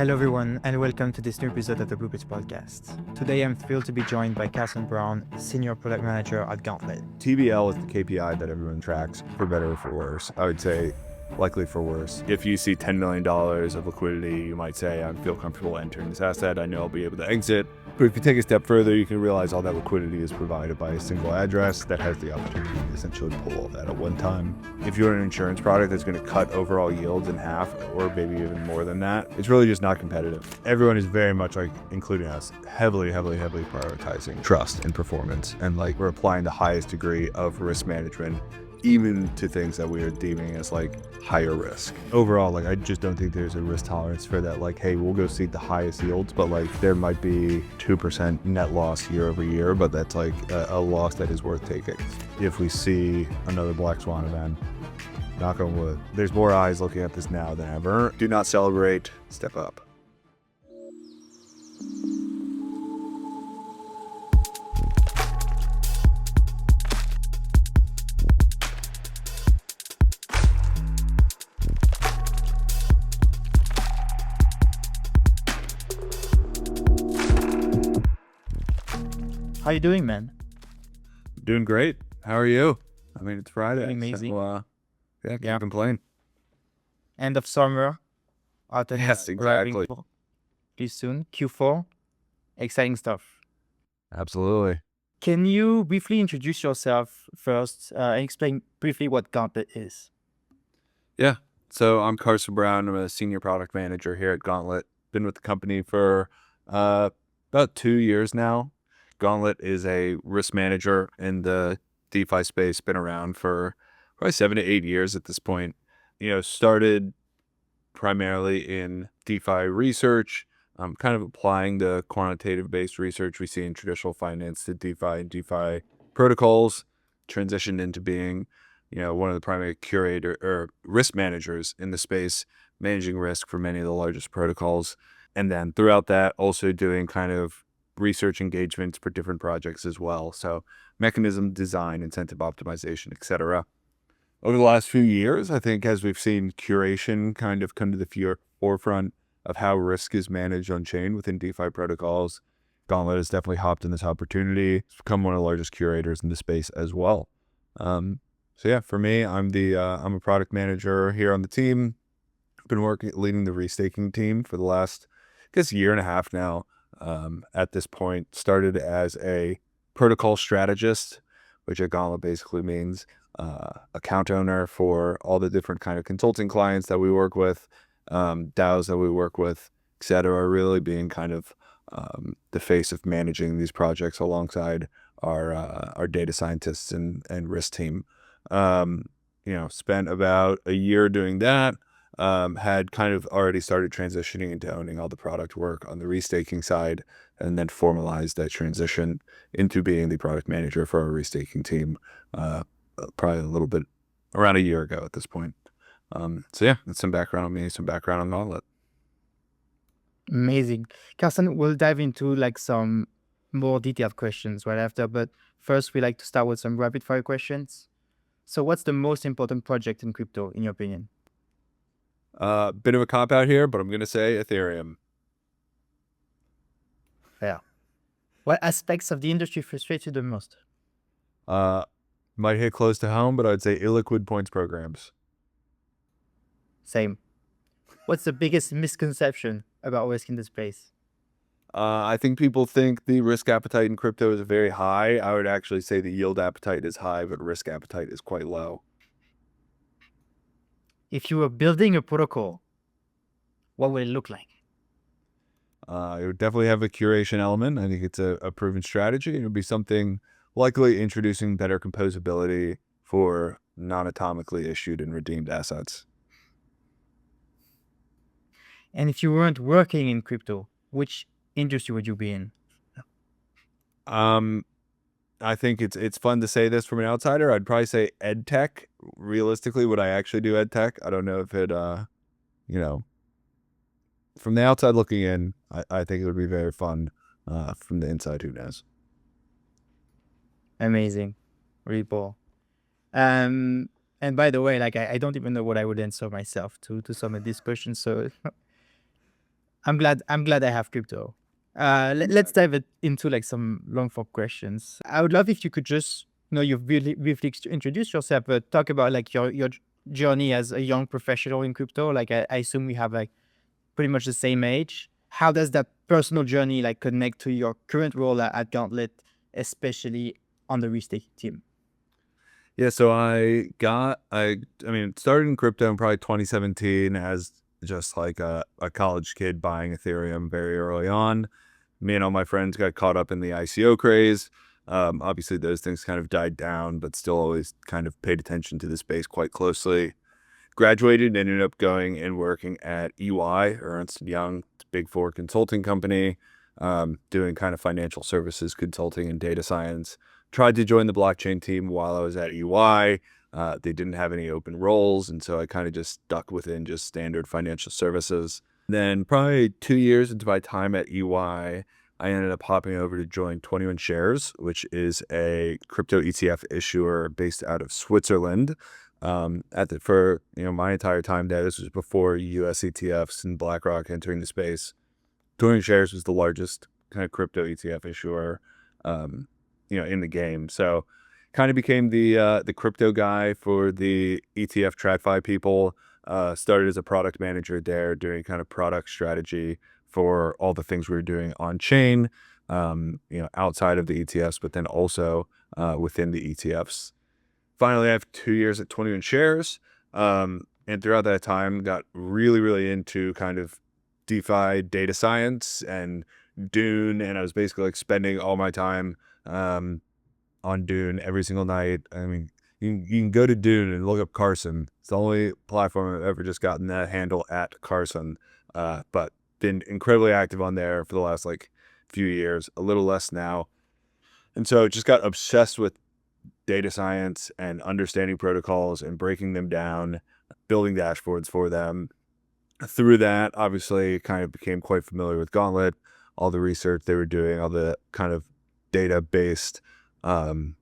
Hello everyone and welcome to this new episode of the Blueprint Podcast. Today I'm thrilled to be joined by Carson Brown, Senior Product Manager at Gauntlet. TVL is the KPI that everyone tracks, for better or for worse. I would say likely for worse. If you see $10 million of liquidity, you might say, I feel comfortable entering this asset. I know I'll be able to exit. But if you take a step further, you can realize all that liquidity is provided by a single address that has the opportunity to essentially pull all that at one time. If you're an insurance product that's going to cut overall yields in half or maybe even more than that, it's really just not competitive. Everyone is very much, like, including us, heavily prioritizing trust and performance. And we're applying the highest degree of risk management even to things that we are deeming as higher risk. Overall, I just don't think there's a risk tolerance for that. Hey, we'll go seek the highest yields, but there might be 2% net loss year over year, but that's a loss that is worth taking. If we see another black swan event, knock on wood, there's more eyes looking at this now than ever. Do not celebrate, step up. How you doing, man? Doing great. How are you? I mean, it's Friday. Doing amazing. So, can't complain. End of summer. Autumn Yes, is exactly. arriving pretty soon. Q4. Exciting stuff. Absolutely. Can you briefly introduce yourself first and explain briefly what Gauntlet is? Yeah. So I'm Carson Brown. I'm a senior product manager here at Gauntlet. Been with the company for about 2 years now. Gauntlet is a risk manager in the DeFi space. Been around for probably 7 to 8 years at this point. Started primarily in DeFi research, kind of applying the quantitative-based research we see in traditional finance to DeFi and DeFi protocols. Transitioned into being, one of the primary curator or risk managers in the space, managing risk for many of the largest protocols. And then throughout that, also doing kind of research engagements for different projects as well. So mechanism design, incentive optimization, etc. Over the last few years, I think as we've seen curation kind of come to the forefront of how risk is managed on chain within DeFi protocols, Gauntlet has definitely hopped in this opportunity. It's become one of the largest curators in the space as well. For me, I'm a product manager here on the team. I've been leading the restaking team for the last, year and a half now. At this point, started as a protocol strategist, which at Gauntlet basically means account owner for all the different kind of consulting clients that we work with, DAOs that we work with, etc. Really being kind of the face of managing these projects alongside our data scientists and risk team. Spent about a year doing that. Had kind of already started transitioning into owning all the product work on the restaking side, and then formalized that transition into being the product manager for our restaking team, probably a little bit around a year ago at this point. That's some background on me, some background on Gauntlet. Amazing. Carson, we'll dive into some more detailed questions right after, but first we like to start with some rapid fire questions. So what's the most important project in crypto, in your opinion? Bit of a cop out here, but I'm going to say Ethereum. Yeah. What aspects of the industry frustrate you the most? Might hit close to home, but I'd say illiquid points programs. Same. What's the biggest misconception about risk in this space? I think people think the risk appetite in crypto is very high. I would actually say the yield appetite is high, but risk appetite is quite low. If you were building a protocol, what would it look like? It would definitely have a curation element. I think it's a proven strategy. It would be something likely introducing better composability for non-atomically issued and redeemed assets. And if you weren't working in crypto, which industry would you be in? I think it's fun to say this from an outsider. I'd probably say ed tech. Realistically, would I actually do ed tech? I don't know if it, from the outside looking in, I think it would be very fun. From the inside, who knows? Amazing. Really cool. And by the way, I don't even know what I would answer myself to some of these questions. So I'm glad I have crypto. Let's dive into like some long form questions. I would love if you could just, you've really briefly introduced yourself, but talk about like your journey as a young professional in crypto. Like I assume we have like pretty much the same age. How does that personal journey like connect to your current role at Gauntlet, especially on the restaking team? Yeah, so I mean, started in crypto in probably 2017 as just like a college kid buying Ethereum very early on. Me and all my friends got caught up in the ICO craze. Obviously, those things kind of died down, but still always kind of paid attention to the space quite closely. Graduated and ended up going and working at EY, or Ernst& Young, Big Four consulting company, doing kind of financial services consulting and data science. Tried to join the blockchain team while I was at EY. They didn't have any open roles, and so I kind of just stuck within just standard financial services. Then probably 2 years into my time at EY, I ended up hopping over to join 21 Shares, which is a crypto ETF issuer based out of Switzerland. For my entire time there, this was before US ETFs and BlackRock entering the space. 21 Shares was the largest kind of crypto ETF issuer, in the game. So kind of became the crypto guy for the ETF TradFi people. Started as a product manager there, doing kind of product strategy for all the things we were doing on chain, outside of the ETFs, but then also within the ETFs. Finally, I have 2 years at 21 Shares. And throughout that time, got really, really into kind of DeFi data science and Dune. And I was basically like spending all my time on Dune every single night. I mean, you can go to Dune and look up Carson. It's the only platform I've ever just gotten that handle at Carson. But been incredibly active on there for the last like few years, a little less now. And so just got obsessed with data science and understanding protocols and breaking them down, building dashboards for them. Through that, obviously, kind of became quite familiar with Gauntlet, all the research they were doing, all the kind of data-based kind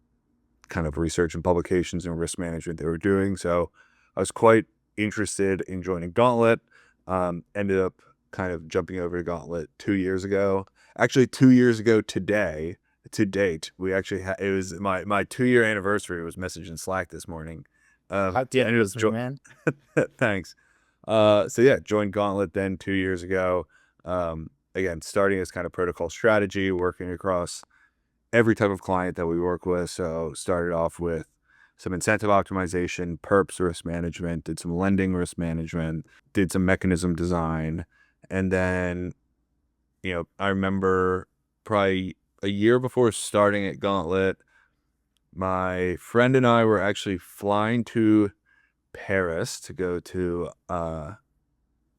of research and publications and risk management they were doing. So I was quite interested in joining Gauntlet. Ended up kind of jumping over to Gauntlet 2 years ago. Actually, 2 years ago today, to date, we actually it was my 2 year anniversary. Was messaged in Slack this morning. Happy And it was anniversary, man. thanks. So yeah, joined Gauntlet then 2 years ago. Again, starting as kind of protocol strategy, working across every type of client that we work with. So started off with some incentive optimization, perps risk management, did some lending risk management, did some mechanism design. And then, I remember probably a year before starting at Gauntlet, my friend and I were actually flying to Paris to go to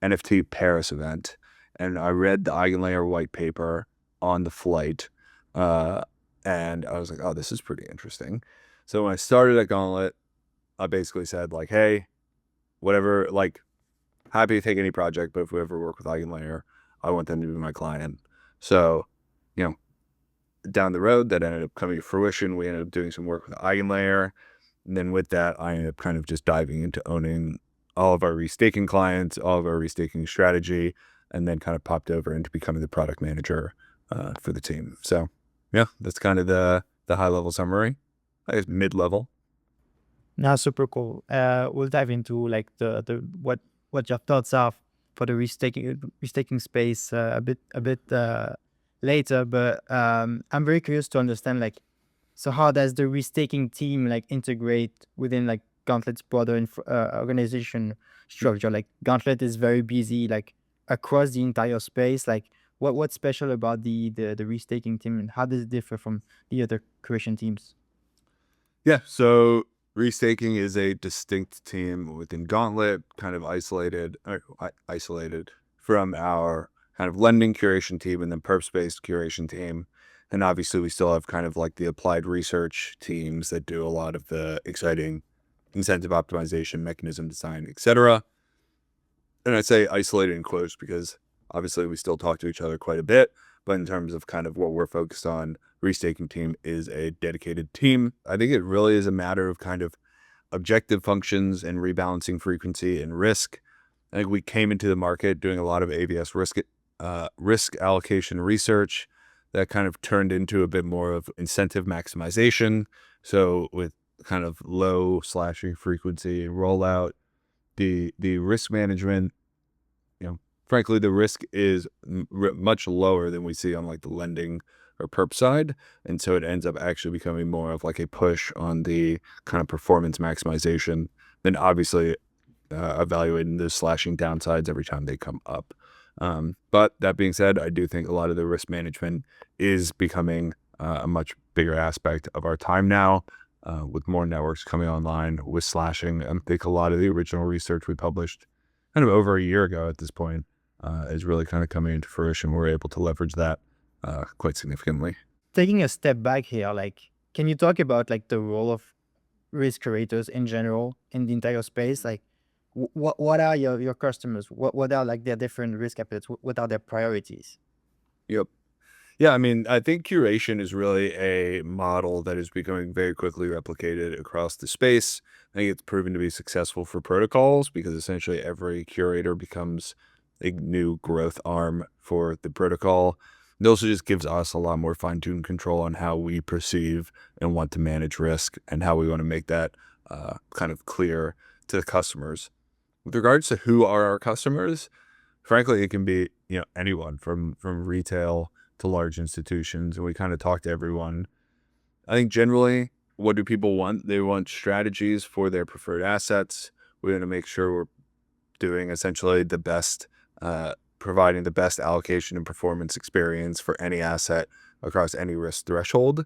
NFT Paris event. And I read the Eigenlayer white paper on the flight. And I was like, oh, this is pretty interesting. So when I started at Gauntlet, I basically said like, hey, whatever, like happy to take any project, but if we ever work with Eigenlayer, I want them to be my client. So, down the road that ended up coming to fruition, we ended up doing some work with Eigenlayer. And then with that, I ended up kind of just diving into owning all of our restaking clients, all of our restaking strategy, and then kind of popped over into becoming the product manager for the team. So yeah, that's kind of the high level summary. I guess mid-level. Now, super cool. We'll dive into like the what your thoughts are for the restaking space a bit later. But I'm very curious to understand like, so how does the restaking team like integrate within like Gauntlet's broader organization structure? Like Gauntlet is very busy like across the entire space. Like what's special about the restaking team, and how does it differ from the other curation teams? Yeah, so restaking is a distinct team within Gauntlet, kind of isolated from our kind of lending curation team and then perps-based curation team. And obviously we still have kind of like the applied research teams that do a lot of the exciting incentive optimization, mechanism design, etc. And I say isolated in quotes because obviously we still talk to each other quite a bit, but in terms of kind of what we're focused on, restaking team is a dedicated team. I think it really is a matter of kind of objective functions and rebalancing frequency and risk. I think we came into the market doing a lot of ABS risk allocation research that kind of turned into a bit more of incentive maximization. So with kind of low slashing frequency rollout, the risk management, frankly, the risk is much lower than we see on like the lending or perp side. And so it ends up actually becoming more of like a push on the kind of performance maximization than obviously evaluating the slashing downsides every time they come up. But that being said, I do think a lot of the risk management is becoming a much bigger aspect of our time now, with more networks coming online with slashing. I think a lot of the original research we published kind of over a year ago at this point is really kind of coming into fruition. We're able to leverage that quite significantly. Taking a step back here, like, can you talk about like the role of risk curators in general in the entire space? Like, what are your customers? What are like their different risk appetites? What are their priorities? Yep. Yeah, I mean, I think curation is really a model that is becoming very quickly replicated across the space. I think it's proven to be successful for protocols because essentially every curator becomes a new growth arm for the protocol. It also just gives us a lot more fine-tuned control on how we perceive and want to manage risk and how we want to make that kind of clear to the customers. With regards to who are our customers, frankly, it can be anyone from retail to large institutions, and we kind of talk to everyone. I think generally, what do people want? They want strategies for their preferred assets. We want to make sure we're doing essentially the best, providing the best allocation and performance experience for any asset across any risk threshold.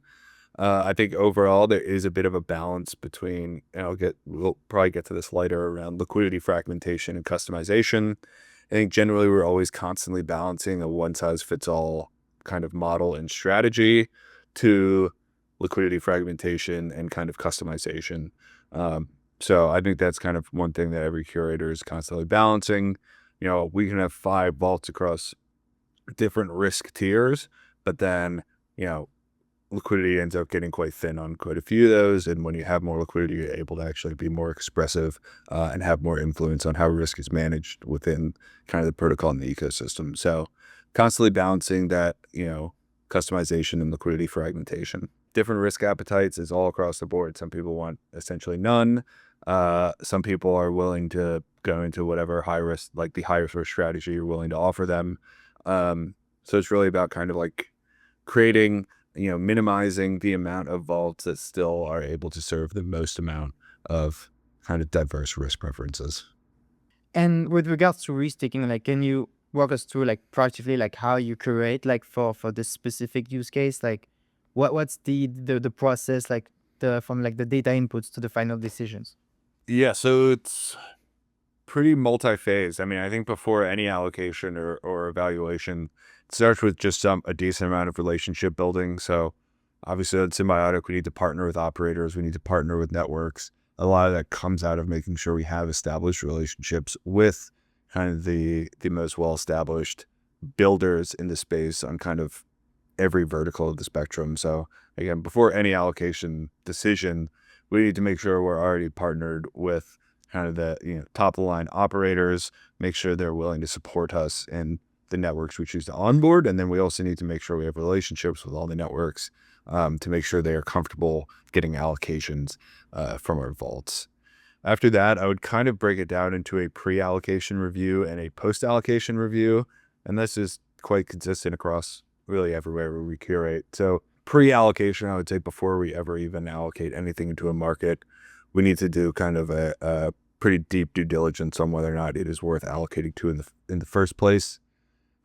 I think overall there is a bit of a balance between, and we'll probably get to this later, around liquidity fragmentation and customization. I think generally we're always constantly balancing a one-size-fits-all kind of model and strategy to liquidity fragmentation and kind of customization. So I think that's kind of one thing that every curator is constantly balancing. We can have 5 vaults across different risk tiers, but then, liquidity ends up getting quite thin on quite a few of those. And when you have more liquidity, you're able to actually be more expressive and have more influence on how risk is managed within kind of the protocol and the ecosystem. So constantly balancing that, customization and liquidity fragmentation. Different risk appetites is all across the board. Some people want essentially none. Some people are willing to go into whatever high risk, like the highest risk strategy you're willing to offer them. So it's really about kind of like creating, minimizing the amount of vaults that still are able to serve the most amount of kind of diverse risk preferences. And with regards to restaking, like, can you walk us through like practically like how you curate like for this specific use case? Like, what's the process like from like the data inputs to the final decisions? Yeah, so it's pretty multi-phase. I mean, I think before any allocation or evaluation, it starts with just a decent amount of relationship building. So obviously that's symbiotic. We need to partner with operators. We need to partner with networks. A lot of that comes out of making sure we have established relationships with kind of the most well-established builders in the space on kind of every vertical of the spectrum. So again, before any allocation decision, we need to make sure we're already partnered with kind of the top of the line operators, make sure they're willing to support us in the networks we choose to onboard. And then we also need to make sure we have relationships with all the networks to make sure they are comfortable getting allocations from our vaults. After that, I would kind of break it down into a pre-allocation review and a post-allocation review. And this is quite consistent across really everywhere where we curate. So pre-allocation, I would say before we ever even allocate anything into a market, we need to do kind of a pretty deep due diligence on whether or not it is worth allocating to in the first place.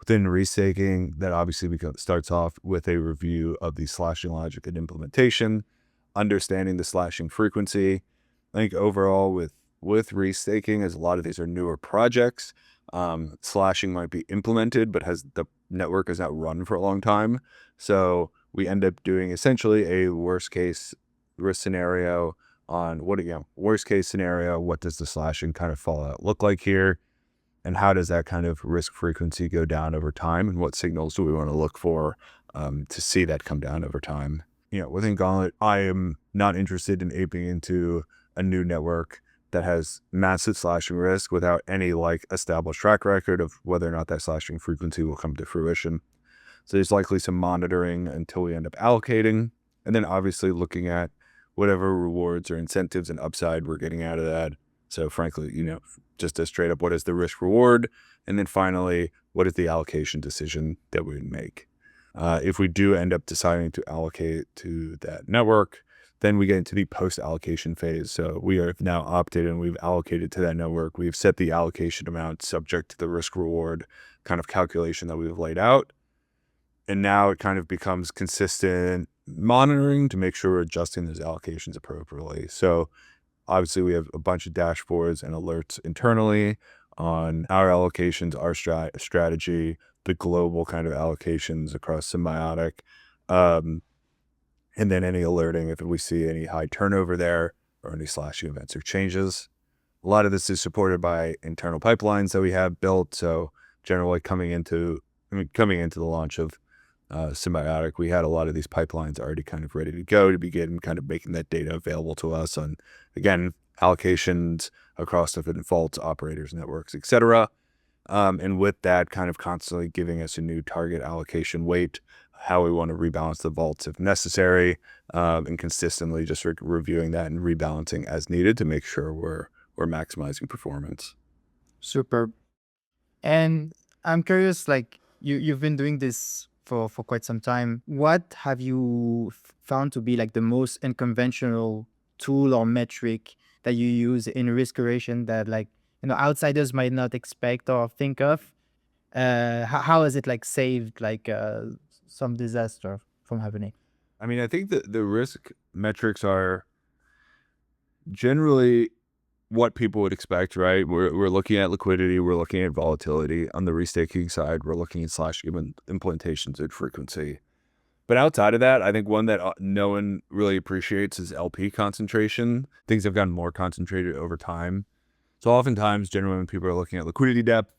Within restaking, that obviously starts off with a review of the slashing logic and implementation, understanding the slashing frequency. I think overall with restaking, as a lot of these are newer projects, slashing might be implemented, but the network has not run for a long time. So we end up doing essentially a worst case risk scenario on worst case scenario, what does the slashing kind of fallout look like here? And how does that kind of risk frequency go down over time? And what signals do we want to look for to see that come down over time? Within Gauntlet, I am not interested in aping into a new network that has massive slashing risk without any like established track record of whether or not that slashing frequency will come to fruition. So there's likely some monitoring until we end up allocating, and then obviously looking at whatever rewards or incentives and upside we're getting out of that. So frankly, just a straight up, what is the risk reward? And then finally, what is the allocation decision that we would make? If we do end up deciding to allocate to that network, then we get into the post-allocation phase. So we have now opted and we've allocated to that network. We've set the allocation amount subject to the risk reward kind of calculation that we've laid out. And now it kind of becomes consistent monitoring to make sure we're adjusting those allocations appropriately. So obviously we have a bunch of dashboards and alerts internally on our allocations, our strategy, the global kind of allocations across Symbiotic. And then any alerting if we see any high turnover there or any slashing events or changes. A lot of this is supported by internal pipelines that we have built. So generally coming into the launch of Symbiotic, we had a lot of these pipelines already kind of ready to go to begin kind of making that data available to us on, again, allocations across different vaults, operators, networks, etc. And with that, kind of constantly giving us a new target allocation weight, how we want to rebalance the vaults if necessary, and consistently just reviewing that and rebalancing as needed to make sure we're maximizing performance. Super. And I'm curious, like you've been doing this for quite some time. What have you found to be like the most unconventional tool or metric that you use in risk curation that like outsiders might not expect or think of? How has it like saved like some disaster from happening? I mean, I think that the risk metrics are generally what people would expect, right? We're looking at liquidity, we're looking at volatility. On the restaking side, we're looking at slashing implementations and frequency. But outside of that, I think one that no one really appreciates is LP concentration. Things have gotten more concentrated over time. So oftentimes, generally when people are looking at liquidity depth,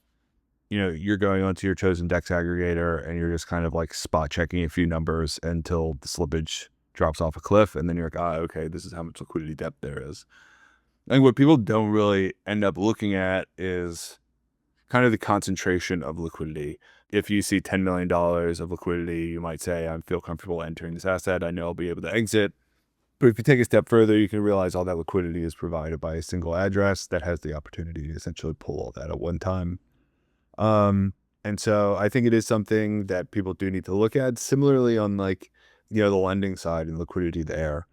you're going onto your chosen DEX aggregator and you're just kind of like spot checking a few numbers until the slippage drops off a cliff. And then you're like, okay, this is how much liquidity depth there is. I think what people don't really end up looking at is kind of the concentration of liquidity. If you see $10 million of liquidity, you might say, I feel comfortable entering this asset. I know I'll be able to exit. But if you take a step further, you can realize all that liquidity is provided by a single address that has the opportunity to essentially pull all that at one time. And so I think it is something that people do need to look at. Similarly on like, the lending side and liquidity there.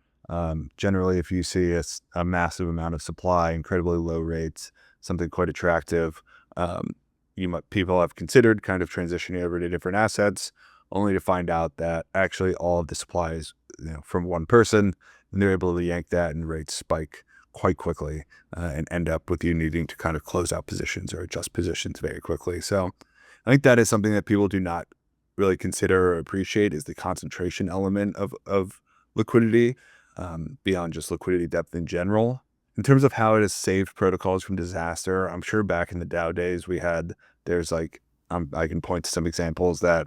Generally, if you see a massive amount of supply, incredibly low rates, something quite attractive, people have considered kind of transitioning over to different assets, only to find out that actually all of the supply is from one person, and they're able to yank that and rates spike quite quickly and end up with you needing to kind of close out positions or adjust positions very quickly. So I think that is something that people do not really consider or appreciate, is the concentration element of liquidity beyond just liquidity depth in general. In terms of how it has saved protocols from disaster, I'm sure back in the DAO days there's like, I can point to some examples that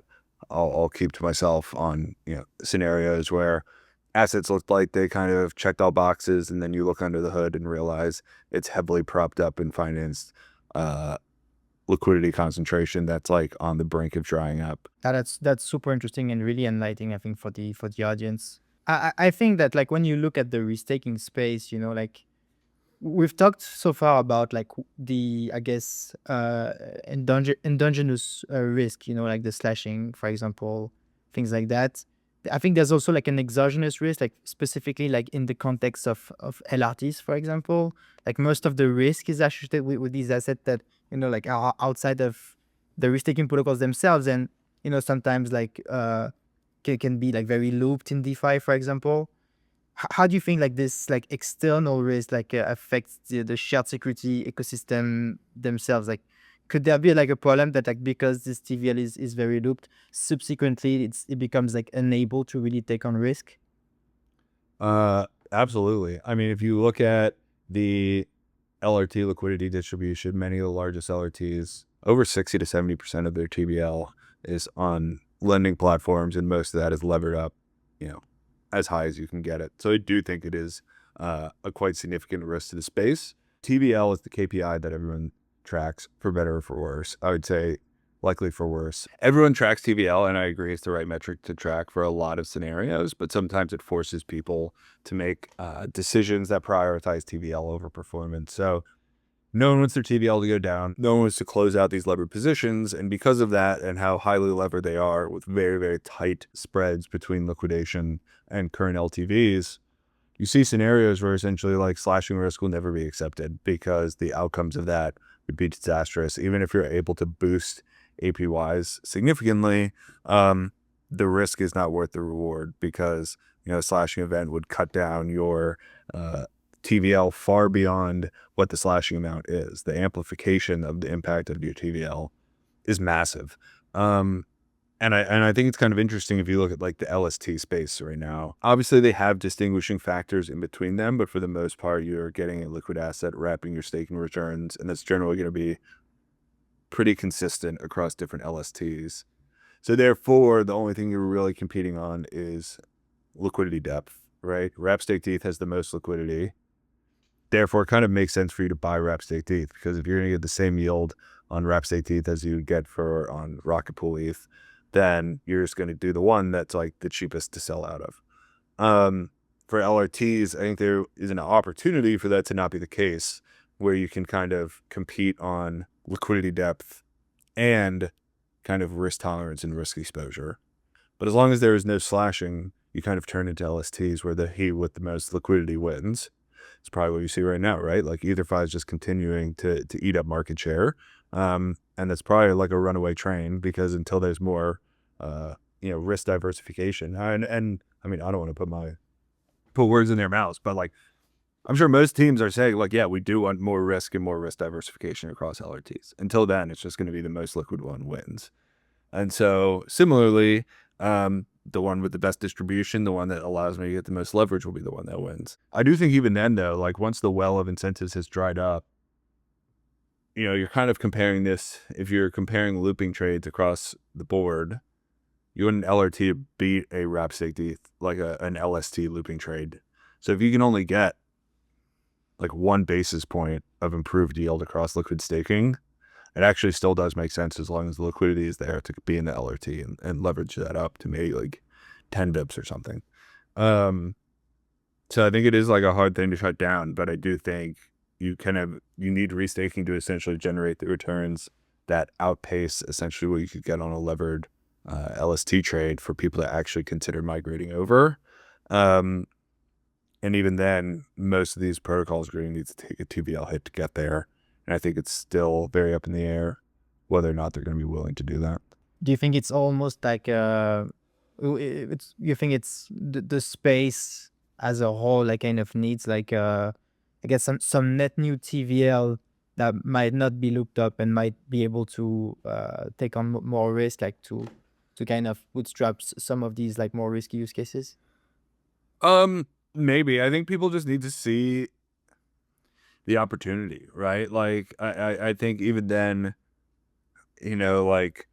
I'll keep to myself on, scenarios where assets looked like they kind of checked all boxes, and then you look under the hood and realize it's heavily propped up and financed liquidity concentration that's like on the brink of drying up. That's super interesting and really enlightening, I think, for the audience. I think that like when you look at the restaking space, like we've talked so far about like the, I guess, endogenous risk, like the slashing, for example, things like that. I think there's also like an exogenous risk, like specifically like in the context of LRTs, for example. Like most of the risk is associated with these assets that, like are outside of the restaking protocols themselves. And, sometimes like can be like very looped in DeFi, for example. How do you think like this like external risk like affects the shared security ecosystem themselves? Like, could there be like a problem that like because this TVL is very looped, subsequently it becomes like unable to really take on risk? Absolutely. I mean, if you look at the LRT liquidity distribution, many of the largest LRTs, over 60 to 70% of their TVL is on lending platforms, and most of that is levered up, as high as you can get it. So I do think it is a quite significant risk to the space. TVL is the KPI that everyone tracks, for better or for worse. I would say likely for worse. Everyone tracks TVL, and I agree it's the right metric to track for a lot of scenarios, but sometimes it forces people to make decisions that prioritize TVL over performance. So no one wants their TVL to go down. No one wants to close out these levered positions. And because of that and how highly levered they are with very, very tight spreads between liquidation and current LTVs, you see scenarios where essentially like slashing risk will never be accepted because the outcomes of that would be disastrous. Even if you're able to boost APYs significantly, the risk is not worth the reward because, a slashing event would cut down your TVL far beyond what the slashing amount is. The amplification of the impact of your TVL is massive. And I think it's kind of interesting if you look at like the LST space right now. Obviously, they have distinguishing factors in between them, but for the most part, you're getting a liquid asset wrapping your staking returns, and that's generally going to be pretty consistent across different LSTs. So therefore, the only thing you're really competing on is liquidity depth, right? Wrap staked ETH has the most liquidity. Therefore, it kind of makes sense for you to buy wrap staked ETH because if you're going to get the same yield on wrap staked ETH as you would get on Rocket Pool ETH, then you're just going to do the one that's like the cheapest to sell out of. For LRTs, I think there is an opportunity for that to not be the case, where you can kind of compete on liquidity depth and kind of risk tolerance and risk exposure. But as long as there is no slashing, you kind of turn into LSTs where he with the most liquidity wins. It's probably what you see right now, right? Like EtherFi is just continuing to eat up market share. And that's probably like a runaway train because until there's more, risk diversification. And I mean, I don't want to put words in their mouths, but like, I'm sure most teams are saying like, yeah, we do want more risk and more risk diversification across LRTs. Until then, it's just going to be the most liquid one wins. And so similarly, the one with the best distribution, the one that allows me to get the most leverage will be the one that wins. I do think even then though, like once the well of incentives has dried up, you're kind of comparing this, if you're comparing looping trades across the board, you want an LRT to beat a wrap staked ETH, like an LST looping trade. So if you can only get like 1 basis point of improved yield across liquid staking, it actually still does make sense as long as the liquidity is there to be in the LRT and leverage that up to maybe like 10 bips or something. So I think it is like a hard thing to shut down, but I do think you need restaking to essentially generate the returns that outpace essentially what you could get on a levered LST trade for people to actually consider migrating over. And even then, most of these protocols are going to need to take a TVL hit to get there. And I think it's still very up in the air whether or not they're going to be willing to do that. Do you think it's almost like you think it's the space as a whole like kind of needs like I guess some net new TVL that might not be looked up and might be able to take on more risk, like to kind of bootstrap some of these like more risky use cases? Maybe. I think people just need to see the opportunity, right? Like I think even then, like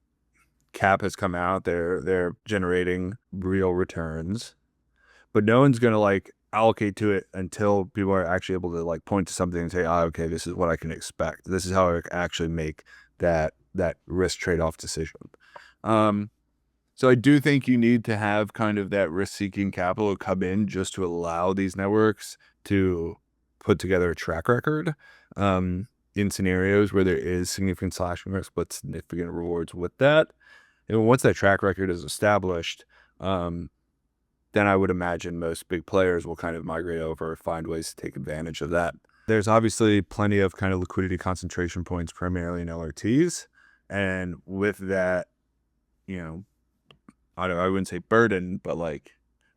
Cap has come out, they're generating real returns, but no one's gonna like allocate to it until people are actually able to like point to something and say, okay, this is what I can expect. This is how I actually make that risk trade-off decision. So I do think you need to have kind of that risk-seeking capital come in just to allow these networks to put together a track record in scenarios where there is significant slashing risk, but significant rewards with that. And once that track record is established, then I would imagine most big players will kind of migrate over, find ways to take advantage of that. There's obviously plenty of kind of liquidity concentration points, primarily in LRTs. And with that, I wouldn't say burden, but like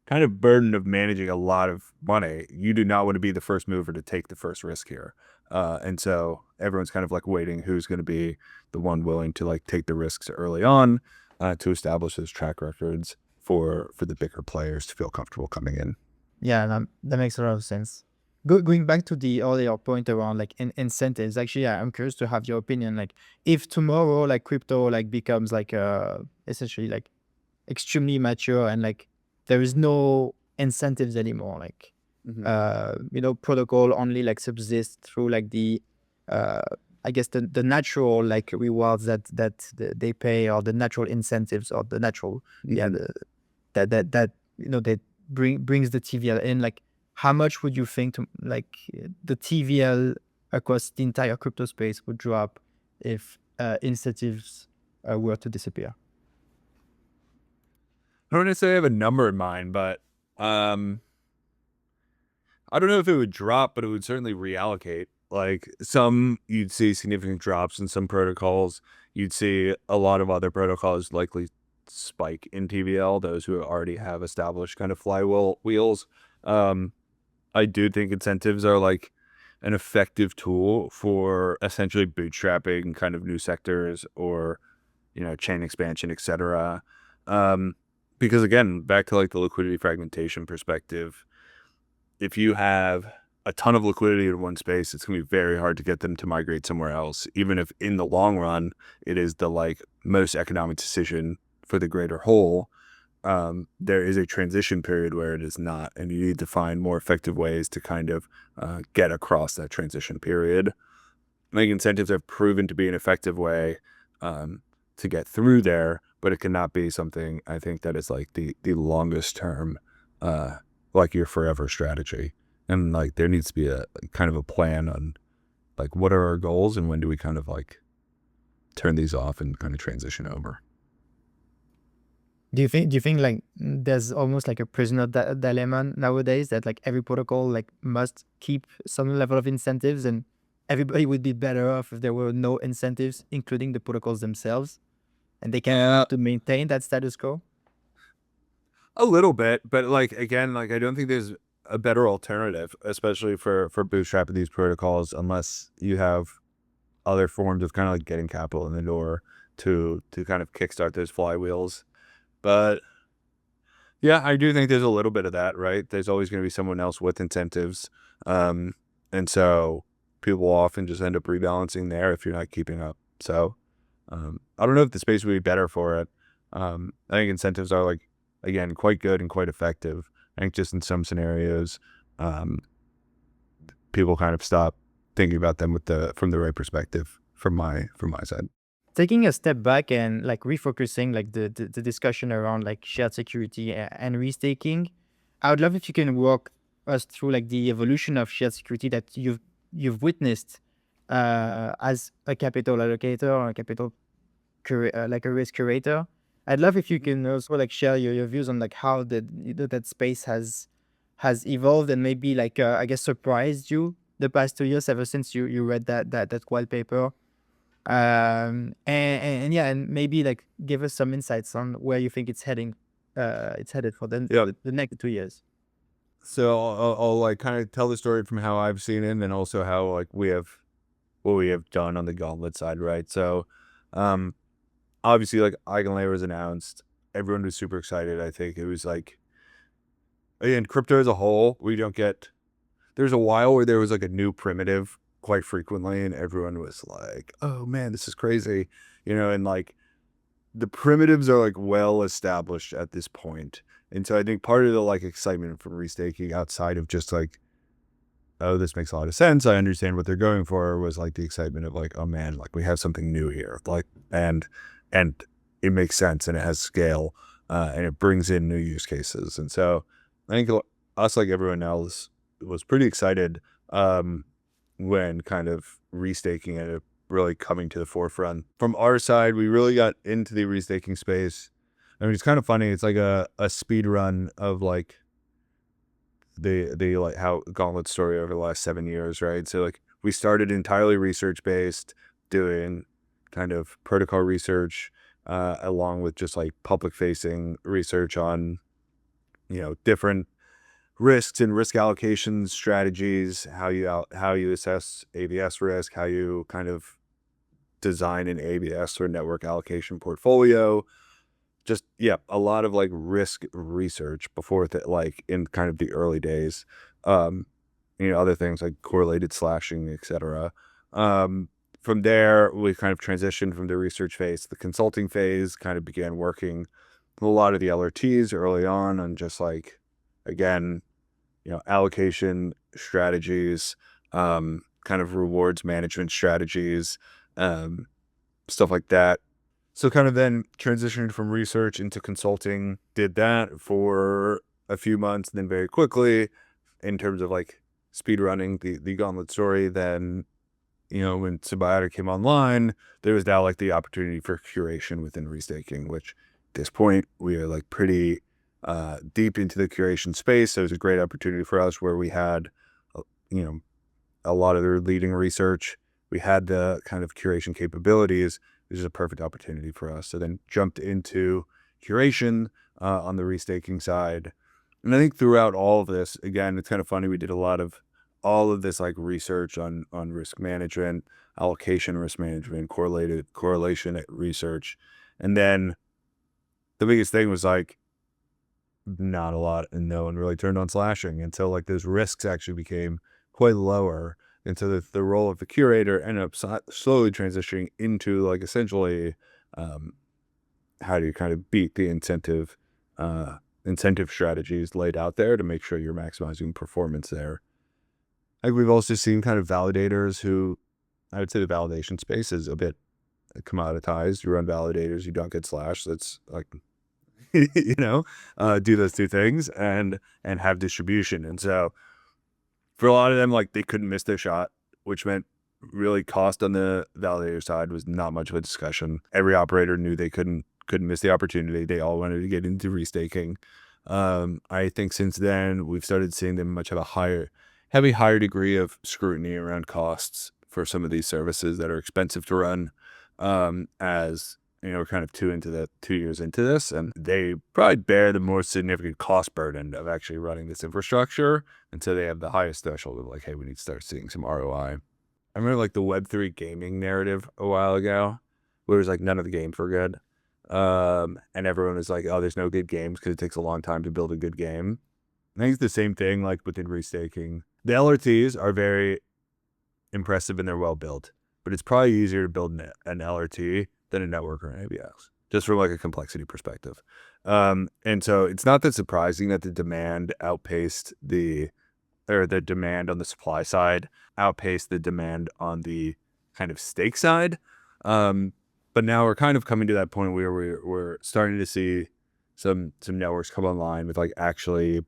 kind of burden of managing a lot of money, you do not want to be the first mover to take the first risk here. And so everyone's kind of like waiting who's going to be the one willing to like take the risks early on to establish those track records for the bigger players to feel comfortable coming in. Yeah, that makes a lot of sense. Going back to the earlier point around like incentives, actually, I'm curious to have your opinion. Like, if tomorrow, like crypto, like becomes like essentially like extremely mature and like there is no incentives anymore, like Mhm. protocol only like subsists through like the I guess the natural like rewards that they pay, or the natural incentives, or the natural Mhm. that that brings the TVL in. Like, how much would you think like the TVL across the entire crypto space would drop if incentives were to disappear? I don't necessarily have a number in mind, but um, I don't know if it would drop, but it would certainly reallocate. Like some, you'd see significant drops in some protocols. You'd see a lot of other protocols likely spike in TVL. Those who already have established kind of flywheel wheels. Um, I do think incentives are like an effective tool for essentially bootstrapping kind of new sectors, or chain expansion, etc. Um, because again, back to like the liquidity fragmentation perspective, if you have a ton of liquidity in one space, it's going to be very hard to get them to migrate somewhere else, even if in the long run it is the like most economic decision for the greater whole. There is a transition period where it is not, and you need to find more effective ways to kind of get across that transition period. I think incentives have proven to be an effective way to get through there, but it cannot be something I think that is like the longest term, uh, like your forever strategy. And like there needs to be a kind of a plan on like what are our goals and when do we kind of like turn these off and kind of transition over. Do you think like there's almost like a prisoner dilemma nowadays, that like every protocol like must keep some level of incentives, and everybody would be better off if there were no incentives, including the protocols themselves, and they can Uh, to maintain that status quo? a little bit, but like again, like I don't think there's a better alternative, especially for bootstrapping these protocols, unless you have other forms of kind of like getting capital in the door to kind of kickstart those flywheels. But yeah, I do think there's a little bit of that, right? There's always going to be someone else with incentives. Um, and so people will often just end up rebalancing there if you're not keeping up. So I don't know if the space would be better for it. I think incentives are like, again, quite good and quite effective. I think just in some scenarios, um, people kind of stop thinking about them from the right perspective from my side. Taking a step back and like refocusing like the discussion around like shared security and restaking, I would love if you can walk us through like the evolution of shared security that you've witnessed as a capital allocator, or a capital like a risk curator. I'd love if you can also like share your views on like how that space has evolved, and maybe like I guess surprised you the past 2 years, ever since you read that white paper. And yeah, and maybe like give us some insights on where you think it's heading. It's headed for Yeah. the next 2 years. So I'll like kind of tell the story from how I've seen it, and then also how like what we have done on the Gauntlet side, right? So, um, obviously, like Eigenlayer was announced, everyone was super excited. I think it was like, again, crypto as a whole, we don't get. There's a while where there was like a new primitive quite frequently, and everyone was like, "Oh man, this is crazy," and like the primitives are like well established at this point. And so I think part of the like excitement from restaking outside of just like, oh, this makes a lot of sense, I understand what they're going for, was like the excitement of like, oh man, like we have something new here. Like and it makes sense and it has scale, and it brings in new use cases. And so I think us, like everyone else, was pretty excited when kind of restaking it really coming to the forefront. From our side, we really got into the restaking space. I mean, it's kind of funny. It's like a speed run of like the like how Gauntlet story over the last 7 years, right? So like we started entirely research based, doing kind of protocol research, along with just like public facing research on different risks and risk allocation strategies, how you assess ABS risk, how you kind of design an ABS or network allocation portfolio. Just yeah, a lot of like risk research before like in kind of the early days. Um, other things like correlated slashing, etc. Um, from there, we kind of transitioned from the research phase to the consulting phase, kind of began working with a lot of the LRTs early on just like, again, allocation strategies, kind of rewards management strategies, um, stuff like that. So kind of then transitioned from research into consulting, did that for a few months, then very quickly in terms of like speed running the Gauntlet story, then when Symbiotic came online, there was now like the opportunity for curation within restaking, which at this point we are like pretty deep into the curation space. So it was a great opportunity for us where we had, you know, a lot of their leading research. We had the kind of curation capabilities. This is a perfect opportunity for us. So then jumped into curation on the restaking side. And I think throughout all of this, again, it's kind of funny. We did a lot of all of this like research on risk management, allocation risk management, correlation research. And then the biggest thing was like not a lot, and no one really turned on slashing until like those risks actually became quite lower. And so the role of the curator ended up slowly transitioning into like essentially how do you kind of beat the incentive strategies laid out there to make sure you're maximizing performance there. Like we've also seen kind of validators who, I would say the validation space is a bit commoditized. You run validators, you don't get slashed. That's like, do those two things and have distribution. And so for a lot of them, like they couldn't miss their shot, which meant really cost on the validator side was not much of a discussion. Every operator knew they couldn't miss the opportunity. They all wanted to get into restaking. I think since then we've started seeing them have a higher degree of scrutiny around costs for some of these services that are expensive to run. As we're kind of 2 years into this, and they probably bear the more significant cost burden of actually running this infrastructure. And so they have the highest threshold of like, hey, we need to start seeing some ROI. I remember like the Web3 gaming narrative a while ago, where it was like none of the games were good. And everyone was like, oh, there's no good games because it takes a long time to build a good game. I think it's the same thing like within restaking. The LRTs are very impressive and they're well built, but it's probably easier to build an LRT than a network or an ABS, just from like a complexity perspective. And so it's not that surprising that the demand on the supply side outpaced the demand on the kind of stake side. But now we're kind of coming to that point where we're starting to see some networks come online with like actually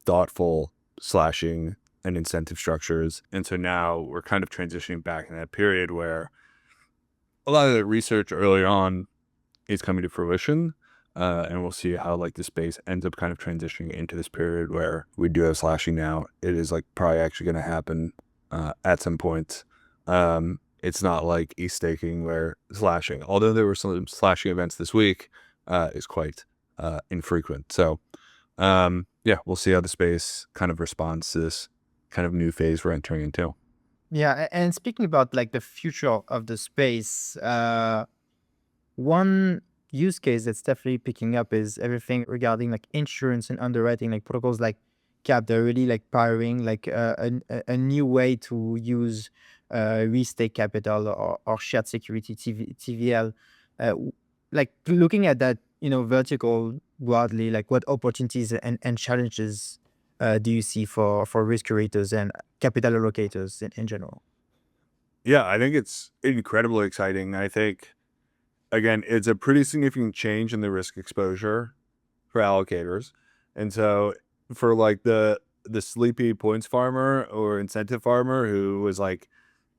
thoughtful slashing and incentive structures. And so now we're kind of transitioning back in that period where a lot of the research early on is coming to fruition. And we'll see how like the space ends up kind of transitioning into this period where we do have slashing now. It is like probably actually going to happen at some point. It's not like e-staking where slashing, although there were some slashing events this week, is quite infrequent. So we'll see how the space kind of responds to this kind of new phase we're entering into. Yeah, and speaking about like the future of the space, one use case that's definitely picking up is everything regarding like insurance and underwriting, like protocols like Cap. They're really like powering like a new way to use restake capital or shared security TVL. Like looking at that, vertical broadly, like what opportunities and challenges do you see for risk curators and capital allocators in general? Yeah, I think it's incredibly exciting. I think, again, it's a pretty significant change in the risk exposure for allocators. And so for like the sleepy points farmer or incentive farmer who was like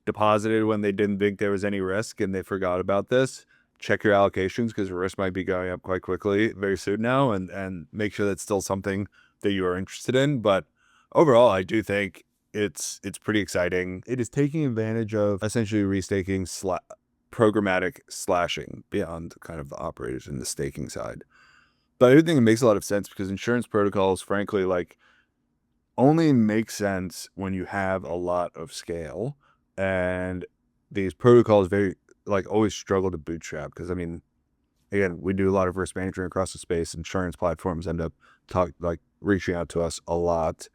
deposited when they didn't think there was any risk and they forgot about this, check your allocations because the risk might be going up quite quickly very soon now, and make sure that's still something that you are interested in. But overall, I do think it's pretty exciting. It is taking advantage of essentially restaking programmatic slashing beyond kind of the operators in the staking side. But I do think it makes a lot of sense because insurance protocols, frankly, like only make sense when you have a lot of scale, and these protocols very like always struggle to bootstrap because I mean, again, we do a lot of risk management across the space. Insurance platforms end up reaching out to us a lot,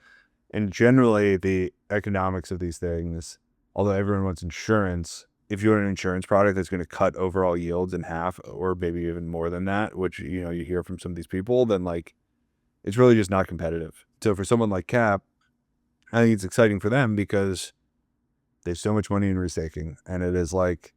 and generally the economics of these things, although everyone wants insurance, if you want an insurance product that's going to cut overall yields in half or maybe even more than that, which you hear from some of these people, then like it's really just not competitive. So for someone like Cap, I think it's exciting for them because they have so much money in restaking, and it is like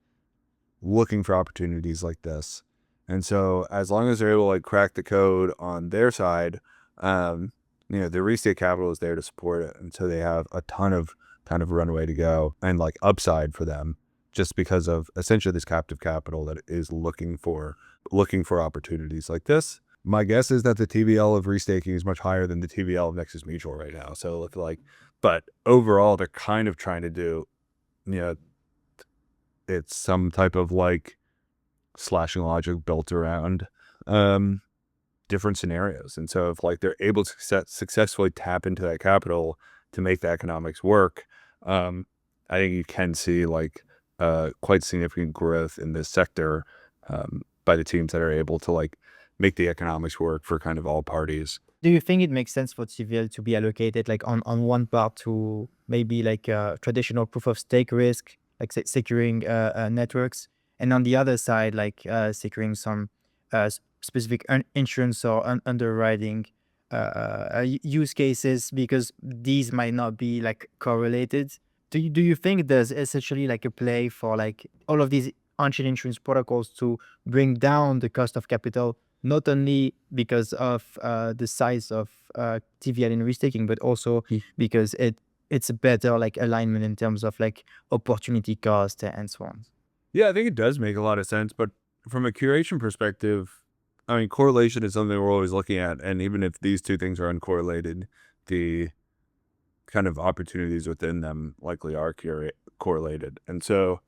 looking for opportunities like this. And so as long as they're able to like crack the code on their side, the restake capital is there to support it. And so they have a ton of kind of runway to go and like upside for them just because of essentially this captive capital that is looking for opportunities like this. My guess is that the TVL of restaking is much higher than the TVL of Nexus Mutual right now. So if but overall, they're kind of trying to do, it's some type of like slashing logic built around different scenarios. And so if like they're able to successfully tap into that capital to make the economics work, I think you can see like quite significant growth in this sector by the teams that are able to like make the economics work for kind of all parties. Do you think it makes sense for TVL to be allocated like on one part to maybe like traditional proof of stake risk, like securing networks, and on the other side, like securing some specific insurance or underwriting use cases, because these might not be like correlated? Do you think there's essentially like a play for like all of these on-chain insurance protocols to bring down the cost of capital, not only because of the size of TVL in restaking, but also because it's a better like alignment in terms of like opportunity cost and so on? Yeah, I think it does make a lot of sense. But from a curation perspective, I mean, correlation is something we're always looking at. And even if these two things are uncorrelated, the kind of opportunities within them likely are correlated. And so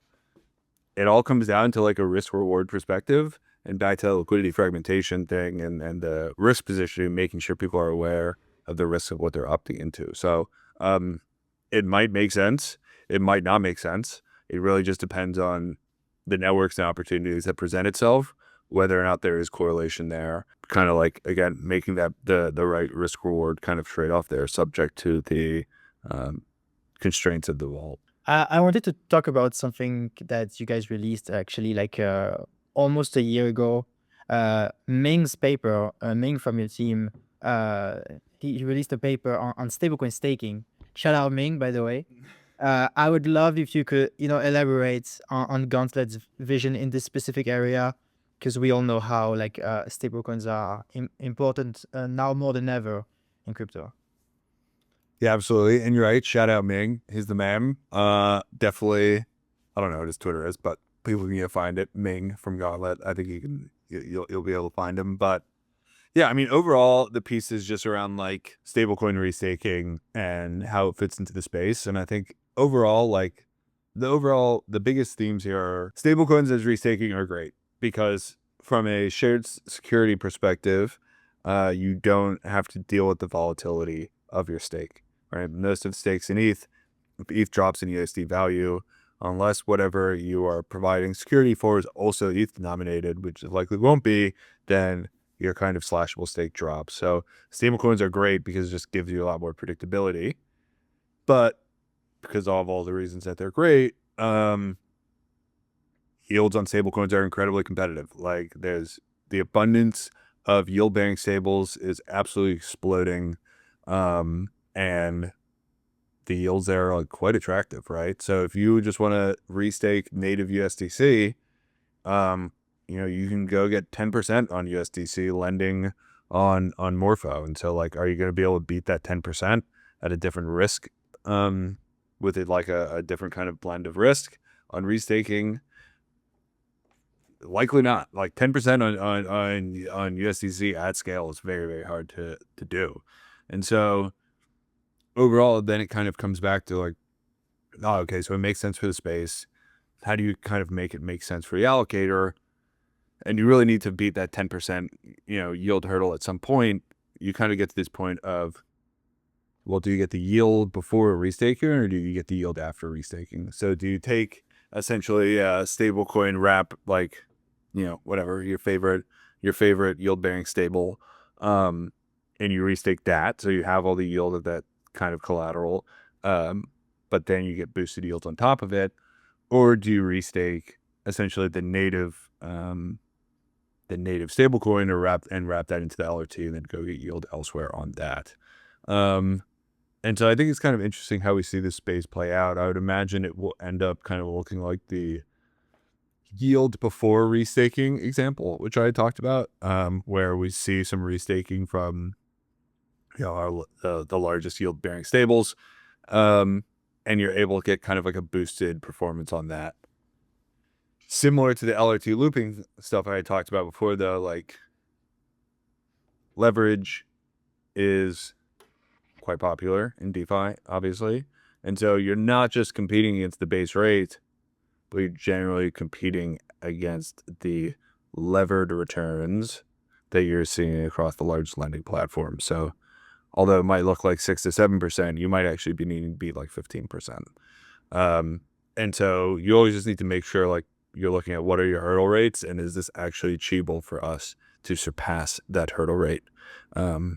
it all comes down to like a risk reward perspective and back to the liquidity fragmentation thing and the risk positioning, making sure people are aware of the risks of what they're opting into. So it might make sense. It might not make sense. It really just depends on the networks and opportunities that present itself, whether or not there is correlation there. Kind of like, again, making that the right risk reward kind of trade off there, subject to the constraints of the vault. I wanted to talk about something that you guys released actually like almost a year ago. Ming's paper, Ming from your team, he released a paper on stablecoin staking. Shout out Ming, by the way. I would love if you could, elaborate on Gauntlet's vision in this specific area, because we all know how like stablecoins are important now more than ever in crypto. Yeah, absolutely. And you're right. Shout out Ming. He's the man. Definitely. I don't know what his Twitter is, but people can find it. Ming from Gauntlet. I think you'll be able to find him. But yeah, I mean, overall, the piece is just around like stablecoin restaking and how it fits into the space. And I think overall, like the biggest themes here are stablecoins as restaking are great because from a shared security perspective, you don't have to deal with the volatility of your stake. Right, most of the stakes in ETH, if ETH drops in USD value, unless whatever you are providing security for is also ETH denominated, which it likely won't be, then your kind of slashable stake drops. So stablecoins are great because it just gives you a lot more predictability. But because of all the reasons that they're great, yields on stablecoins are incredibly competitive. Like there's the abundance of yield-bearing stables is absolutely exploding. And the yields there are like quite attractive, right? So if you just want to restake native USDC, you can go get 10% on USDC lending on Morpho. And so like, are you going to be able to beat that 10% at a different risk, with it like a different kind of blend of risk on restaking? Likely not. Like 10% on USDC at scale is very, very hard to do. And so overall, then it kind of comes back to like, oh, okay, so it makes sense for the space. How do you kind of make it make sense for the allocator? And you really need to beat that 10%, yield hurdle at some point. You kind of get to this point of, well, do you get the yield before restaking or do you get the yield after restaking? So do you take essentially a stablecoin wrap, like, whatever your favorite yield bearing stable, and you restake that, so you have all the yield of that kind of collateral, but then you get boosted yields on top of it, or do you restake essentially the native the native stablecoin or wrap that into the LRT and then go get yield elsewhere on that. And so I think it's kind of interesting how we see this space play out. I would imagine it will end up kind of looking like the yield before restaking example, which I talked about, where we see some restaking from the largest yield bearing stables, and you're able to get kind of like a boosted performance on that. Similar to the LRT looping stuff I had talked about before, though, like leverage is quite popular in DeFi, obviously. And so you're not just competing against the base rate, but you're generally competing against the levered returns that you're seeing across the large lending platform. So although it might look like 6 to 7%, you might actually be needing to be like 15%. And so you always just need to make sure like you're looking at what are your hurdle rates and is this actually achievable for us to surpass that hurdle rate. And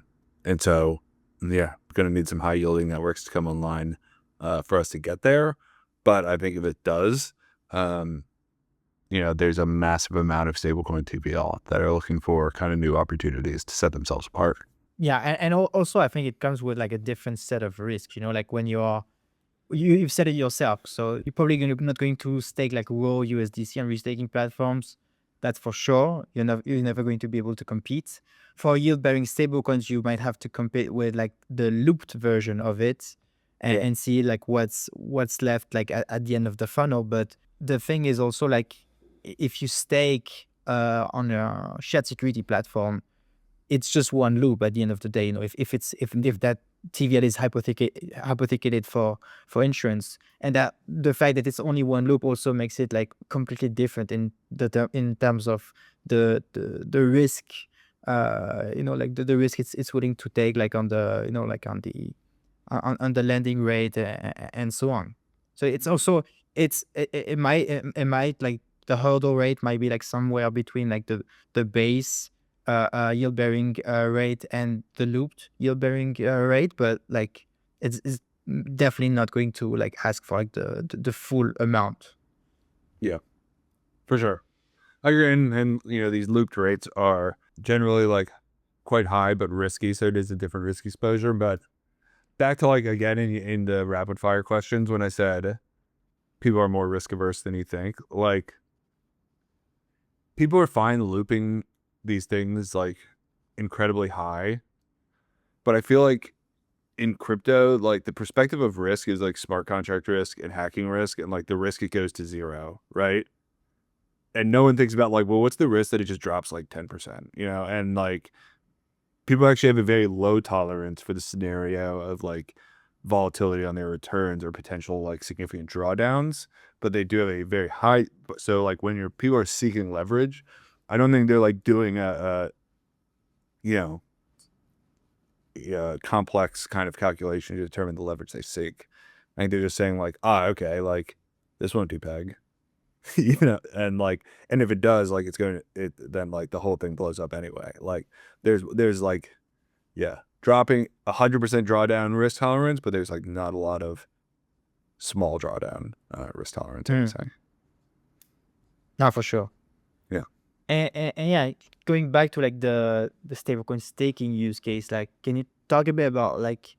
so, yeah, going to need some high yielding networks to come online for us to get there. But I think if it does, there's a massive amount of stablecoin TVL that are looking for kind of new opportunities to set themselves apart. Yeah, and also I think it comes with like a different set of risks. Like when you've said it yourself, so you're probably not going to stake like raw USDC on restaking platforms. That's for sure. You're never going to be able to compete. For yield-bearing stablecoins, you might have to compete with like the looped version of it, and see like what's left like at the end of the funnel. But the thing is also like if you stake on a shared security platform, it's just one loop at the end of the day. If that TVL is hypothecated for insurance, and that the fact that it's only one loop also makes it like completely different in terms of the risk, like the risk it's willing to take, like on the like on the lending rate and so on. So it's also it might like the hurdle rate might be like somewhere between like the base yield bearing rate and the looped yield bearing rate, but like it's definitely not going to like ask for like the full amount. Yeah, for sure. I agree. And these looped rates are generally like quite high but risky, so it is a different risk exposure. But back to like again in the rapid fire questions, when I said people are more risk averse than you think, like people are fine looping these things like incredibly high, but I feel like in crypto, like the perspective of risk is like smart contract risk and hacking risk, and like the risk it goes to zero, right? And no one thinks about like, well, what's the risk that it just drops like 10%, and like people actually have a very low tolerance for the scenario of like volatility on their returns or potential like significant drawdowns, but they do have a very high. So like when people are seeking leverage, I don't think they're like doing a complex kind of calculation to determine the leverage they seek. I think they're just saying like, okay, like this won't do peg, and like, and if it does, like then like the whole thing blows up anyway. Like there's like, dropping 100% drawdown risk tolerance, but there's like not a lot of small drawdown risk tolerance, I would say. No, for sure. Yeah. And yeah, going back to like the stablecoin staking use case, like can you talk a bit about like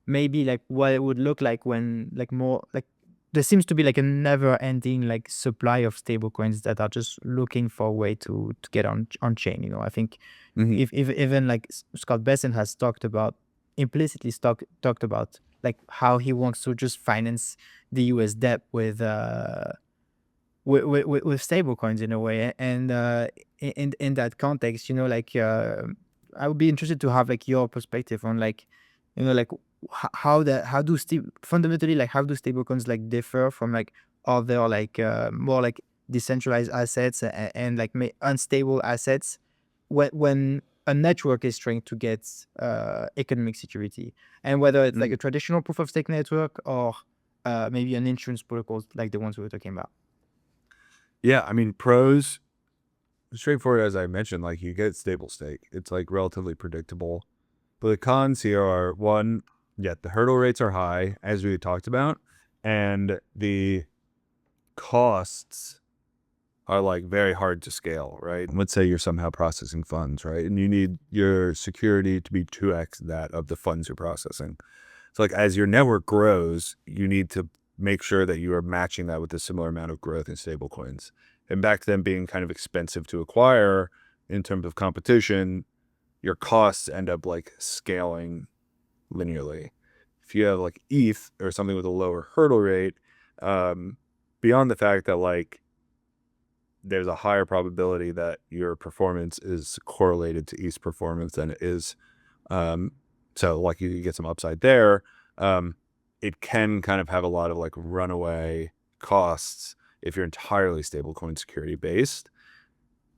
maybe like what it would look like when like more like there seems to be like a never ending like supply of stablecoins that are just looking for a way to get on chain. I think if even like Scott Besson has implicitly talked about like how he wants to just finance the US debt with stablecoins in a way, and in that context, like I would be interested to have like your perspective on like like fundamentally like how do stablecoins like differ from like other like more like decentralized assets and like unstable assets when a network is trying to get economic security, and whether it's like a traditional proof of stake network or maybe an insurance protocol like the ones we were talking about. Yeah, I mean, pros, straightforward as I mentioned, like you get stable stake. It's like relatively predictable. But the cons here are one, the hurdle rates are high, as we talked about, and the costs are like very hard to scale, right? Let's say you're somehow processing funds, right? And you need your security to be 2x that of the funds you're processing. So like as your network grows, you need to make sure that you are matching that with a similar amount of growth in stablecoins. And back to them being kind of expensive to acquire in terms of competition, your costs end up like scaling linearly. If you have like ETH or something with a lower hurdle rate, beyond the fact that like there's a higher probability that your performance is correlated to ETH's performance than it is. So like you get some upside there. It can kind of have a lot of like runaway costs if you're entirely stablecoin security based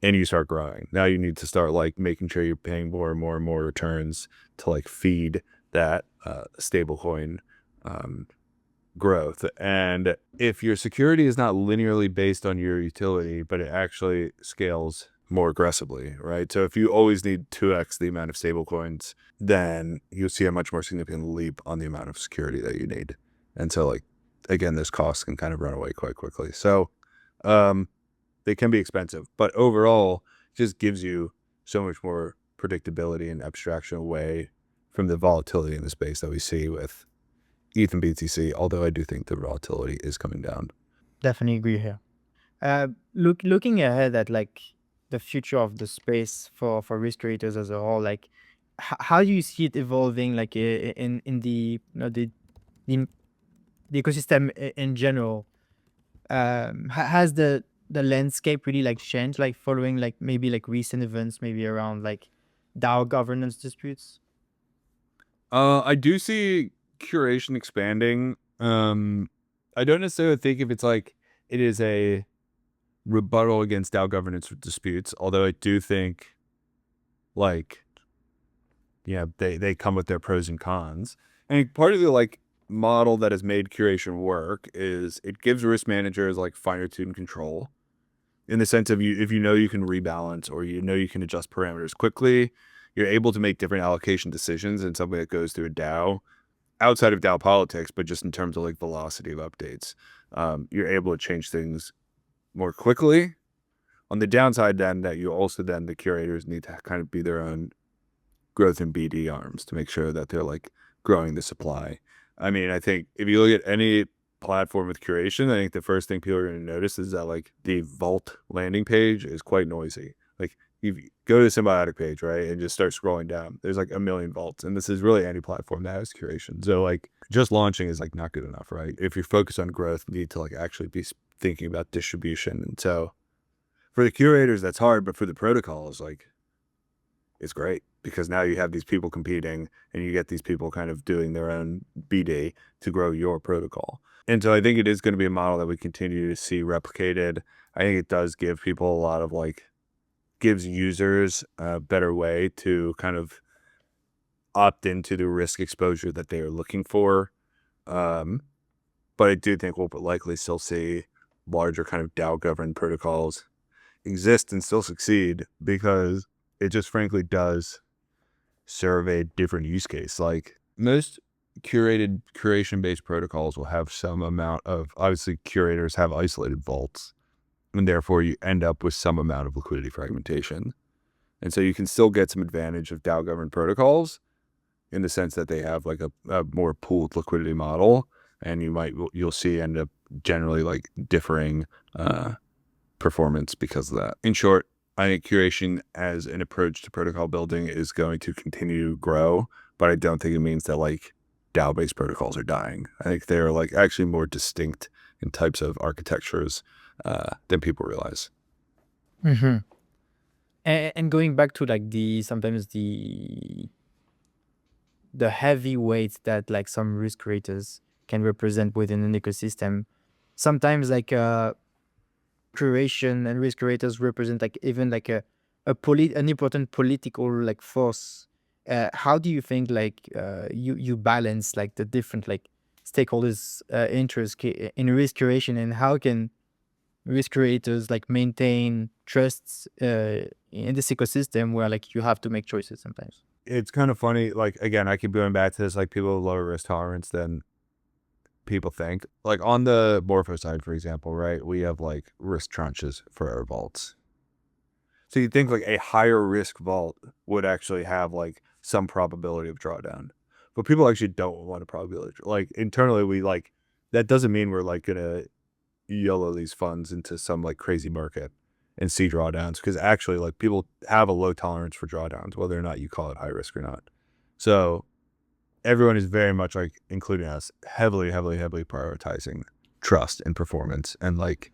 and you start growing. Now you need to start like making sure you're paying more and more and more returns to like feed that stablecoin growth. And if your security is not linearly based on your utility, but it actually scales more aggressively, right? So if you always need 2x the amount of stablecoins, then you'll see a much more significant leap on the amount of security that you need. And so like, again, this cost can kind of run away quite quickly. So they can be expensive, but overall it just gives you so much more predictability and abstraction away from the volatility in the space that we see with ETH and BTC, although I do think the volatility is coming down. Definitely agree here. Looking ahead at like the future of the space for risk creators as a whole, like how do you see it evolving, like in the the, the ecosystem in general? Has the landscape really like changed, like following like maybe like recent events, maybe around like DAO governance disputes? I do see curation expanding. I don't necessarily think if it's like it is a rebuttal against DAO governance disputes, although I do think like they come with their pros and cons. And part of the like model that has made curation work is it gives risk managers like finer tuned control in the sense of you if you know you can rebalance or you know you can adjust parameters quickly, you're able to make different allocation decisions in something that goes through a DAO outside of DAO politics, but just in terms of like velocity of updates. You're able to change things more quickly. On the downside, then that you also then the curators need to kind of be their own growth and BD arms to make sure that they're like growing the supply. I mean, I think if you look at any platform with curation, I think the first thing people are going to notice is that like the vault landing page is quite noisy. Like you go to the symbiotic page, right, and just start scrolling down. There's like a million vaults, and this is really any platform that has curation. So like just launching is like not good enough, right? If you're focused on growth, you need to like actually be thinking about distribution. And so for the curators, that's hard, but for the protocols, like it's great because now you have these people competing and you get these people kind of doing their own BD to grow your protocol. And so I think it is going to be a model that we continue to see replicated. I think it does give people a lot of like, gives users a better way to kind of opt into the risk exposure that they are looking for. But I do think we'll likely still see larger kind of DAO governed protocols exist and still succeed because it just frankly does serve a different use case. Like most curation based protocols will have some amount of, obviously curators have isolated vaults and therefore you end up with some amount of liquidity fragmentation. And so you can still get some advantage of DAO governed protocols in the sense that they have like a more pooled liquidity model, and you'll see end up generally like differing performance because of that. In short, I think curation as an approach to protocol building is going to continue to grow, but I don't think it means that like DAO-based protocols are dying. I think they're like actually more distinct in types of architectures than people realize. Mm-hmm. And going back to like sometimes the heavy weight that like some risk creators can represent within an ecosystem, sometimes like curation and risk creators represent like even like an important political like force. How do you think like you balance like the different like stakeholders interests in risk curation, and how can risk creators like maintain trusts in this ecosystem where like you have to make choices sometimes? It's kind of funny. Like, again, I keep going back to this, like people with lower risk tolerance than people think. Like on the Morpho side, for example, right? We have like risk tranches for our vaults. So you'd think like a higher risk vault would actually have like some probability of drawdown, but people actually don't want a probability. Like internally, we like, that doesn't mean we're like gonna YOLO these funds into some like crazy market and see drawdowns, because actually like people have a low tolerance for drawdowns, whether or not you call it high risk or not. So everyone is very much like, including us, heavily prioritizing trust and performance. And like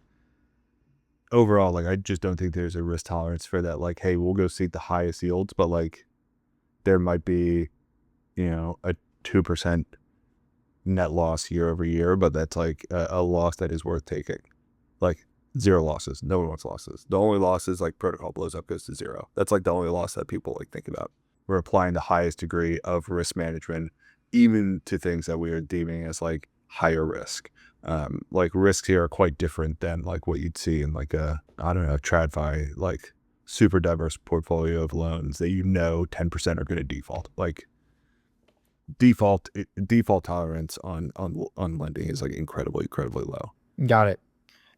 overall, like I just don't think there's a risk tolerance for that. Like, hey, we'll go seek the highest yields, but like there might be, you know, a 2% net loss year over year, but that's like a loss that is worth taking. Like 0 losses. No one wants losses. The only loss is like protocol blows up, goes to 0. That's like the only loss that people like think about. We're applying the highest degree of risk management, even to things that we are deeming as like higher risk. Like risks here are quite different than like what you'd see in like a, I don't know, TradFi, like super diverse portfolio of loans that 10% are going to default. Like default tolerance on lending is like incredibly low. Got it.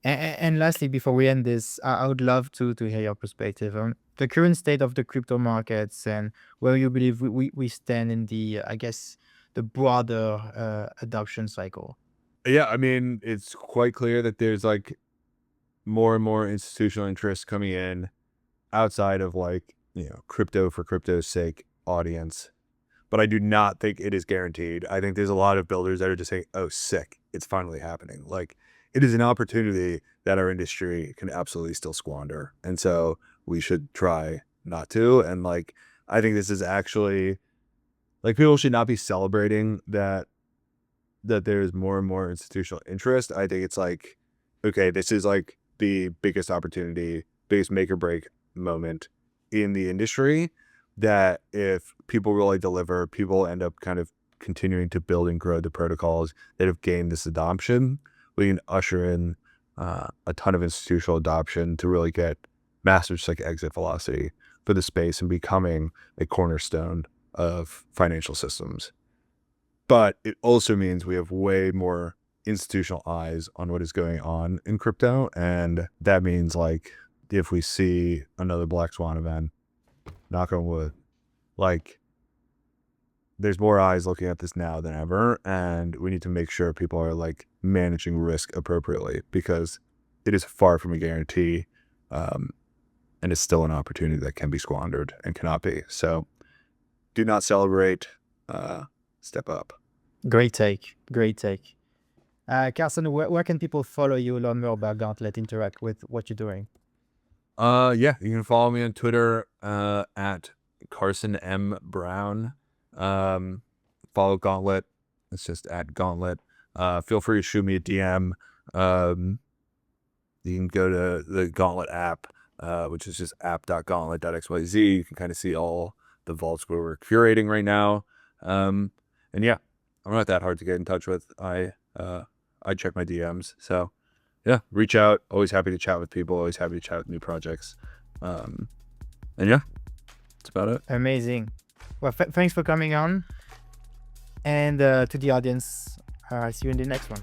And lastly, before we end this, I would love to hear your perspective on the current state of the crypto markets and where you believe we stand in the, I guess, the broader adoption cycle. Yeah, I mean, it's quite clear that there's like more and more institutional interest coming in outside of like, you know, crypto for crypto's sake audience. But I do not think it is guaranteed. I think there's a lot of builders that are just saying, oh, sick, it's finally happening. Like it is an opportunity that our industry can absolutely still squander. And so we should try not to. And like, I think this is actually like, people should not be celebrating that there's more and more institutional interest. I think it's like, okay, this is like the biggest opportunity, biggest make or break moment in the industry, that if people really deliver, people end up kind of continuing to build and grow the protocols that have gained this adoption. We can usher in a ton of institutional adoption to really get massive just like exit velocity for the space and becoming a cornerstone of financial systems. But it also means we have way more institutional eyes on what is going on in crypto. And that means like, if we see another black swan event, knock on wood, like there's more eyes looking at this now than ever. And we need to make sure people are like managing risk appropriately, because it is far from a guarantee. And it's still an opportunity that can be squandered and cannot be. So do not celebrate, step up. Great take. Great take. Carson, where can people follow you, learn more about Gauntlet, interact with what you're doing? Yeah, you can follow me on Twitter at Carson M. Brown. Follow Gauntlet. It's just at Gauntlet. Feel free to shoot me a DM. You can go to the Gauntlet app, which is just app.gauntlet.xyz. You can kind of see all the vaults where we're curating right now. And yeah, I'm not that hard to get in touch with. I check my DMs. So yeah, reach out. Always happy to chat with people. Always happy to chat with new projects. And yeah, that's about it. Amazing. Well, thanks for coming on. And to the audience, see you in the next one.